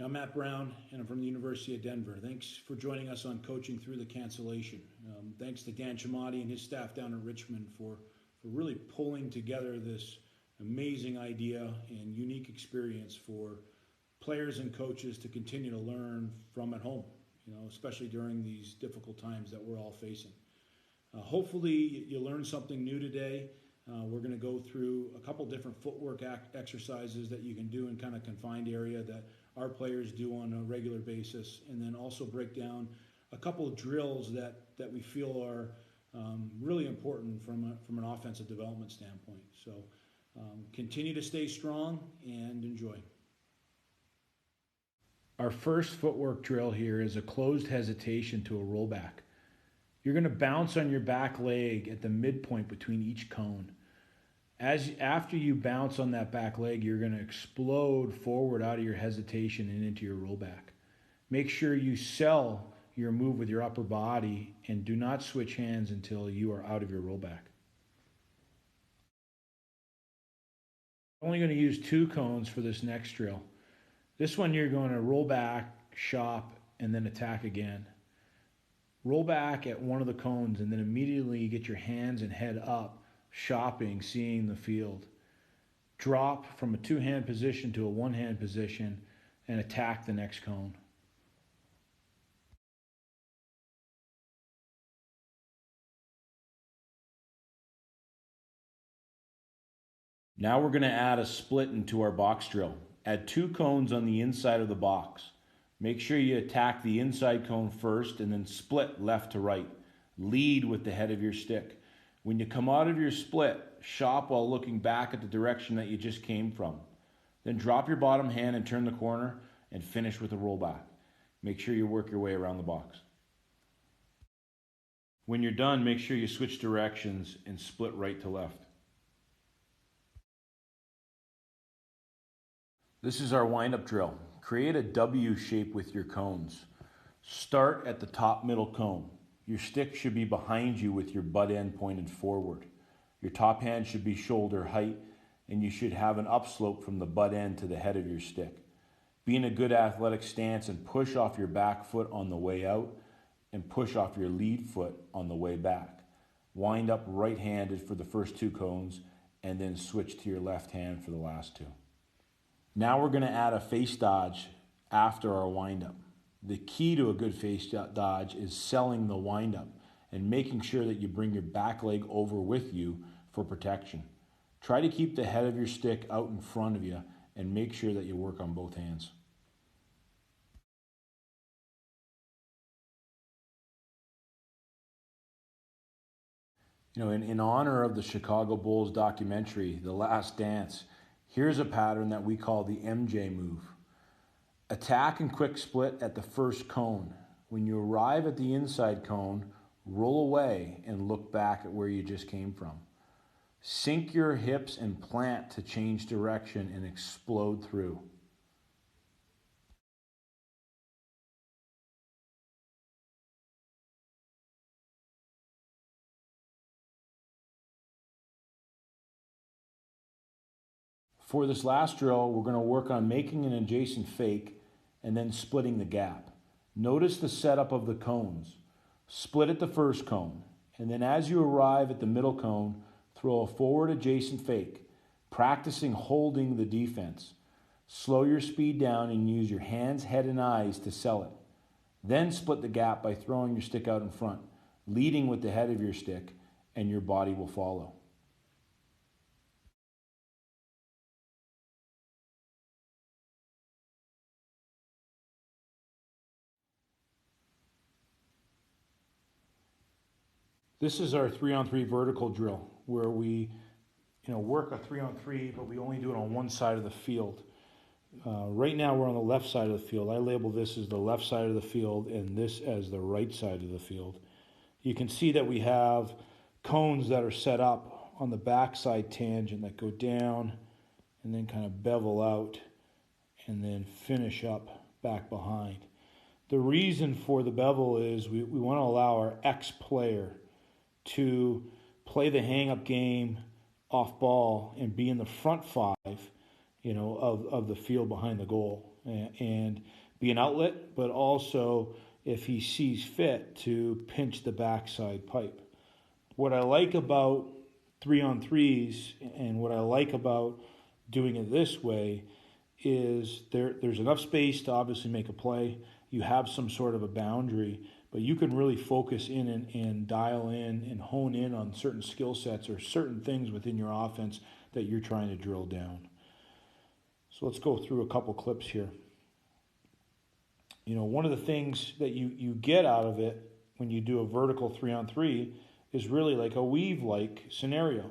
I'm Matt Brown, and I'm from the University of Denver. Thanks for joining us on Coaching Through the Cancellation. Thanks to Dan Chamati and his staff down at Richmond for really pulling together this amazing idea and unique experience for players and coaches to continue to learn from at home, especially during these difficult times that we're all facing. Hopefully you learned something new today. We're going to go through a couple different footwork exercises that you can do in kind of confined area that our players do on a regular basis, and then also break down a couple of drills that we feel are really important from an offensive development standpoint. So continue to stay strong and enjoy. Our first footwork drill here is a closed hesitation to a rollback. You're going to bounce on your back leg at the midpoint between each cone. After you bounce on that back leg, you're going to explode forward out of your hesitation and into your rollback. Make sure you sell your move with your upper body and do not switch hands until you are out of your rollback. I'm only going to use 2 cones for this next drill. This one you're going to roll back, shop, and then attack again. Roll back at one of the cones and then immediately get your hands and head up, shopping, seeing the field. Drop from a 2-hand position to a 1-hand position and attack the next cone. Now we're going to add a split into our box drill. Add 2 cones on the inside of the box. Make sure you attack the inside cone first and then split left to right. Lead with the head of your stick. When you come out of your split, shop while looking back at the direction that you just came from. Then drop your bottom hand and turn the corner and finish with a rollback. Make sure you work your way around the box. When you're done, make sure you switch directions and split right to left. This is our wind-up drill. Create a W shape with your cones. Start at the top middle cone. Your stick should be behind you with your butt end pointed forward. Your top hand should be shoulder height, and you should have an upslope from the butt end to the head of your stick. Be in a good athletic stance and push off your back foot on the way out and push off your lead foot on the way back. Wind up right-handed for the first 2 cones and then switch to your left hand for the last 2. Now we're going to add a face dodge after our windup. The key to a good face dodge is selling the windup and making sure that you bring your back leg over with you for protection. Try to keep the head of your stick out in front of you and make sure that you work on both hands. In honor of the Chicago Bulls documentary, The Last Dance, here's a pattern that we call the MJ move. Attack and quick split at the first cone. When you arrive at the inside cone, roll away and look back at where you just came from. Sink your hips and plant to change direction and explode through. For this last drill, we're going to work on making an adjacent fake and then splitting the gap. Notice the setup of the cones. Split at the first cone, and then as you arrive at the middle cone, throw a forward adjacent fake, practicing holding the defense. Slow your speed down and use your hands, head, and eyes to sell it. Then split the gap by throwing your stick out in front, leading with the head of your stick, and your body will follow. This is our 3-on-3 vertical drill where we work a 3-on-3, but we only do it on one side of the field. Right now we're on the left side of the field. I label this as the left side of the field and this as the right side of the field. You can see that we have cones that are set up on the backside tangent that go down and then kind of bevel out and then finish up back behind. The reason for the bevel is we want to allow our ex-player to play the hang-up game off ball and be in the front 5 of the field behind the goal, and be an outlet, but also, if he sees fit, to pinch the backside pipe. What I like about 3-on-3s and what I like about doing it this way is there's enough space to obviously make a play. You have some sort of a boundary, but you can really focus in and dial in and hone in on certain skill sets or certain things within your offense that you're trying to drill down. So let's go through a couple clips here. One of the things that you get out of it when you do a vertical 3-on-3 is really like a weave-like scenario.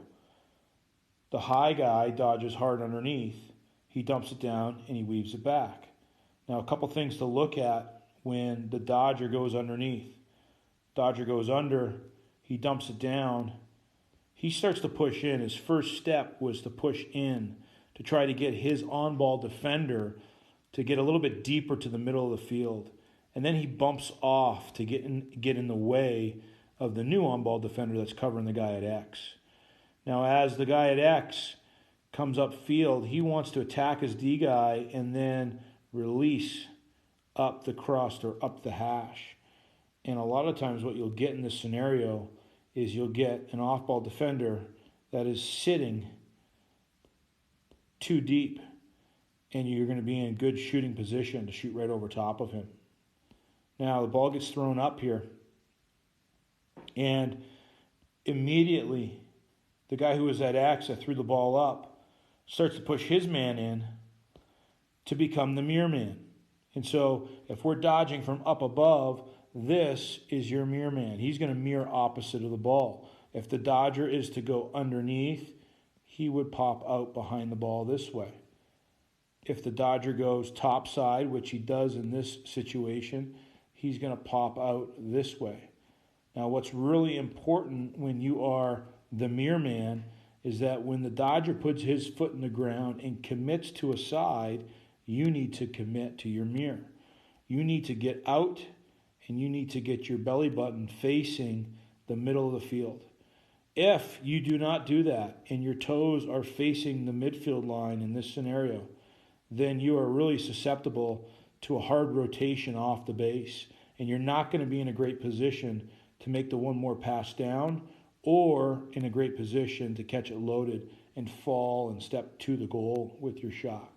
The high guy dodges hard underneath, he dumps it down, and he weaves it back. Now, a couple things to look at when the dodger goes underneath. Dodger goes under, he dumps it down, he starts to push in. His first step was to push in to try to get his on-ball defender to get a little bit deeper to the middle of the field. And then he bumps off to get in the way of the new on-ball defender that's covering the guy at X. Now, as the guy at X comes up field, he wants to attack his D guy and then release up the crust or up the hash. And a lot of times what you'll get in this scenario is you'll get an off-ball defender that is sitting too deep, and you're going to be in good shooting position to shoot right over top of him. Now, the ball gets thrown up here, and immediately the guy who was at X that threw the ball up starts to push his man in to become the mirror man. And so if we're dodging from up above, this is your mirror man. He's going to mirror opposite of the ball. If the dodger is to go underneath, he would pop out behind the ball this way. If the dodger goes top side, which he does in this situation, he's going to pop out this way. Now, what's really important when you are the mirror man is that when the dodger puts his foot in the ground and commits to a side, you need to commit to your mirror. You need to get out, and you need to get your belly button facing the middle of the field. If you do not do that and your toes are facing the midfield line in this scenario, then you are really susceptible to a hard rotation off the base, and you're not going to be in a great position to make the one more pass down or in a great position to catch it loaded and fall and step to the goal with your shot.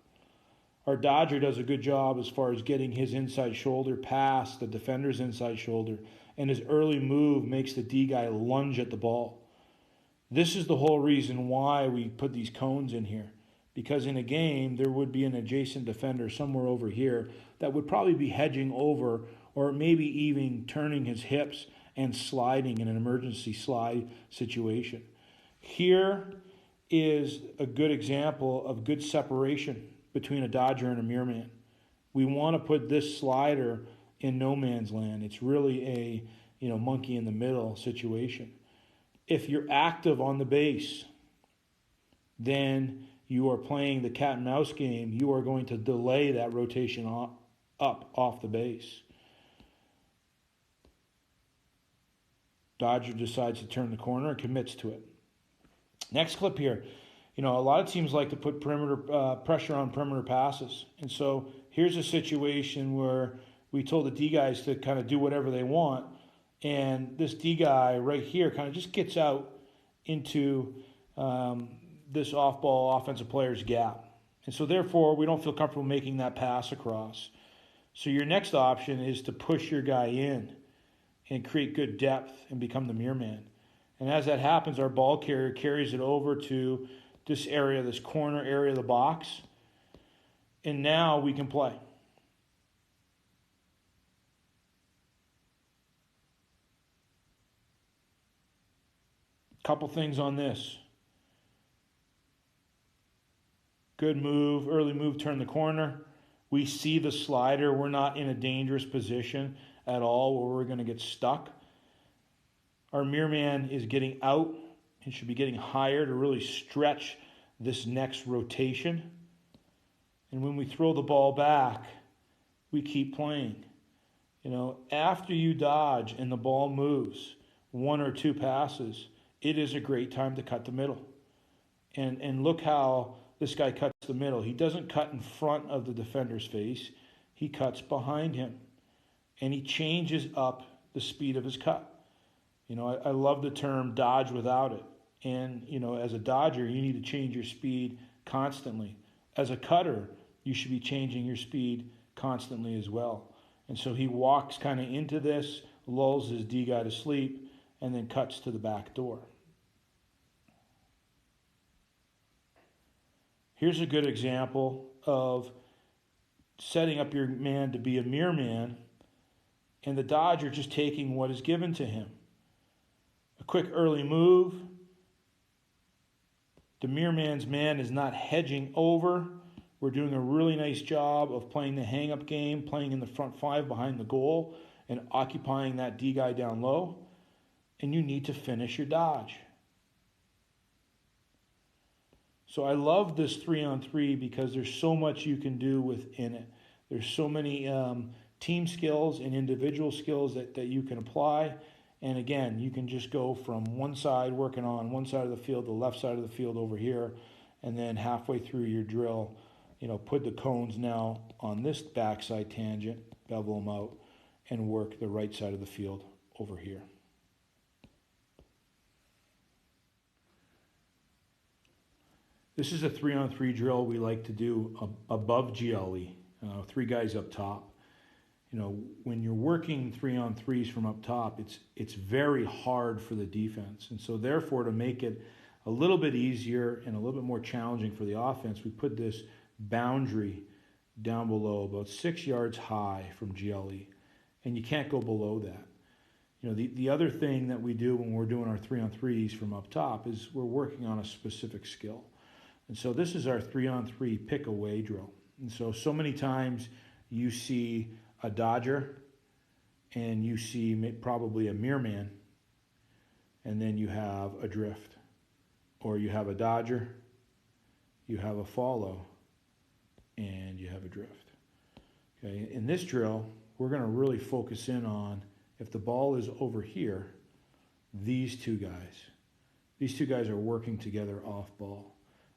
Our dodger does a good job as far as getting his inside shoulder past the defender's inside shoulder, and his early move makes the D guy lunge at the ball. This is the whole reason why we put these cones in here, because in a game there would be an adjacent defender somewhere over here that would probably be hedging over or maybe even turning his hips and sliding in an emergency slide situation. Here is a good example of good separation between a dodger and a mirror man. We want to put this slider in no man's land. It's really a monkey in the middle situation. If you're active on the base, then you are playing the cat and mouse game. You are going to delay that rotation up off the base. Dodger decides to turn the corner and commits to it. Next clip here. A lot of teams like to put perimeter pressure on perimeter passes. And so here's a situation where we told the D guys to kind of do whatever they want. And this D guy right here kind of just gets out into this off-ball offensive player's gap. And so therefore, we don't feel comfortable making that pass across. So your next option is to push your guy in and create good depth and become the mirror man. And as that happens, our ball carrier carries it over to this area, this corner area of the box. And now we can play. Couple things on this. Good move, early move, turn the corner. We see the slider. We're not in a dangerous position at all where we're going to get stuck. Our mirror man is getting out and should be getting higher to really stretch this next rotation. And when we throw the ball back, we keep playing. After you dodge and the ball moves one or two passes, it is a great time to cut the middle. And look how this guy cuts the middle. He doesn't cut in front of the defender's face. He cuts behind him. And he changes up the speed of his cut. You know, I love the term dodge without it. And, you know, as a dodger, you need to change your speed constantly. As a cutter, you should be changing your speed constantly as well. And so he walks kind of into this, lulls his D guy to sleep, and then cuts to the back door. Here's a good example of setting up your man to be a mirror man, and the dodger just taking what is given to him. A quick early move. The mirror man's man is not hedging over. We're doing a really nice job of playing the hang-up game, playing in the front five behind the goal, and occupying that D guy down low. And you need to finish your dodge. So I love this 3-on-3 because there's so much you can do within it. There's so many team skills and individual skills that you can apply. And again, you can just go from one side, working on one side of the field, the left side of the field over here, and then halfway through your drill, you know, put the cones now on this backside tangent, bevel them out, and work the right side of the field over here. This is a 3-on-3 drill we like to do above GLE, 3 guys up top. You know, when you're working 3-on-3s from up top, it's very hard for the defense. And so therefore, to make it a little bit easier and a little bit more challenging for the offense, we put this boundary down below, about 6 yards high from GLE. And you can't go below that. You know, the other thing that we do when we're doing our 3-on-3s from up top is we're working on a specific skill. And so this is our 3-on-3 pick away drill. And so many times you see a dodger and you see probably a mirror man, and then you have a drift. Or you have a dodger, you have a follow, and you have a drift. Okay, in this drill, we're going to really focus in on, if the ball is over here, these two guys. These two guys are working together off ball.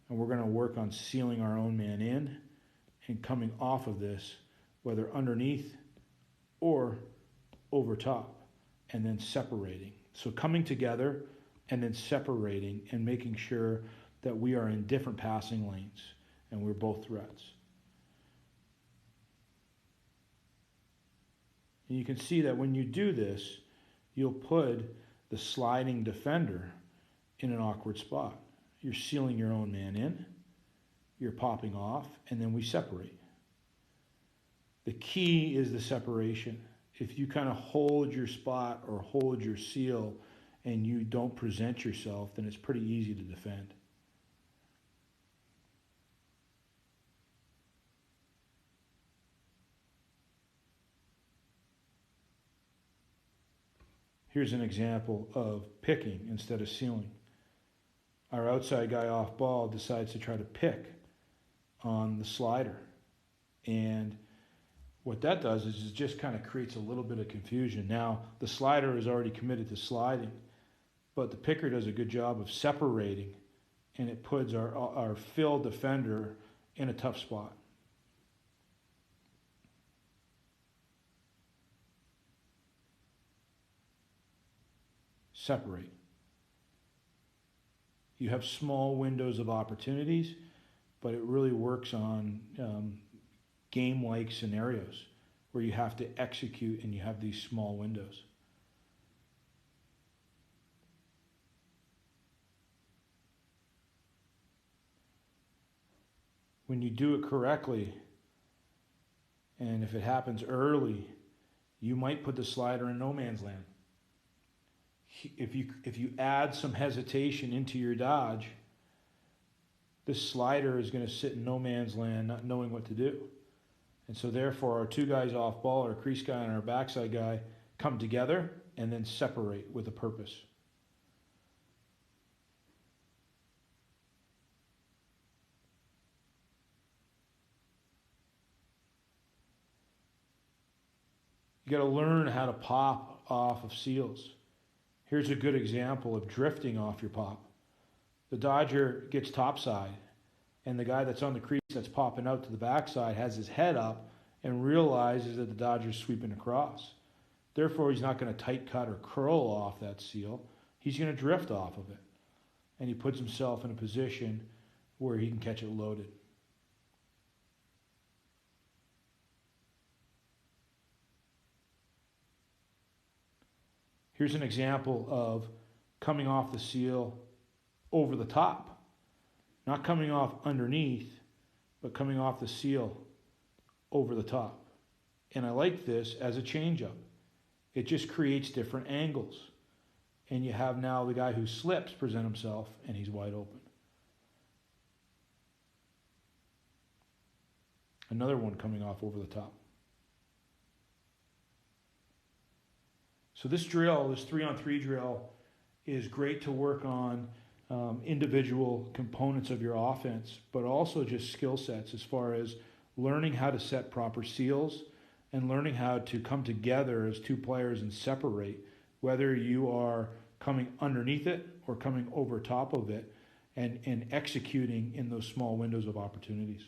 And we're going to work on sealing our own man in and coming off of this, whether underneath or over top, and then separating. So coming together and then separating and making sure that we are in different passing lanes and we're both threats. And you can see that when you do this, you'll put the sliding defender in an awkward spot. You're sealing your own man in, you're popping off, and then we separate. The key is the separation. If you kind of hold your spot or hold your seal and you don't present yourself, then it's pretty easy to defend. Here's an example of picking instead of sealing. Our outside guy off ball decides to try to pick on the slider. And what that does is it just kind of creates a little bit of confusion. Now, the slider is already committed to sliding, but the picker does a good job of separating, and it puts our fill defender in a tough spot. Separate. You have small windows of opportunities, but it really works on game-like scenarios where you have to execute and you have these small windows. When you do it correctly, and if it happens early, you might put the slider in no man's land. If you add some hesitation into your dodge, this slider is going to sit in no man's land not knowing what to do. And so therefore our two guys off ball, our crease guy and our backside guy, come together and then separate with a purpose. You got to learn how to pop off of seals. Here's a good example of drifting off your pop. The dodger gets topside, and the guy that's on the crease that's popping out to the backside has his head up and realizes that the Dodger's sweeping across. Therefore, he's not going to tight cut or curl off that seal. He's going to drift off of it. And he puts himself in a position where he can catch it loaded. Here's an example of coming off the seal over the top. Not coming off underneath, but coming off the seal over the top. And I like this as a changeup. It just creates different angles. And you have now the guy who slips present himself, and he's wide open. Another one coming off over the top. So this drill, this 3-on-3 drill, is great to work on individual components of your offense, but also just skill sets as far as learning how to set proper seals and learning how to come together as two players and separate, whether you are coming underneath it or coming over top of it, and executing in those small windows of opportunities.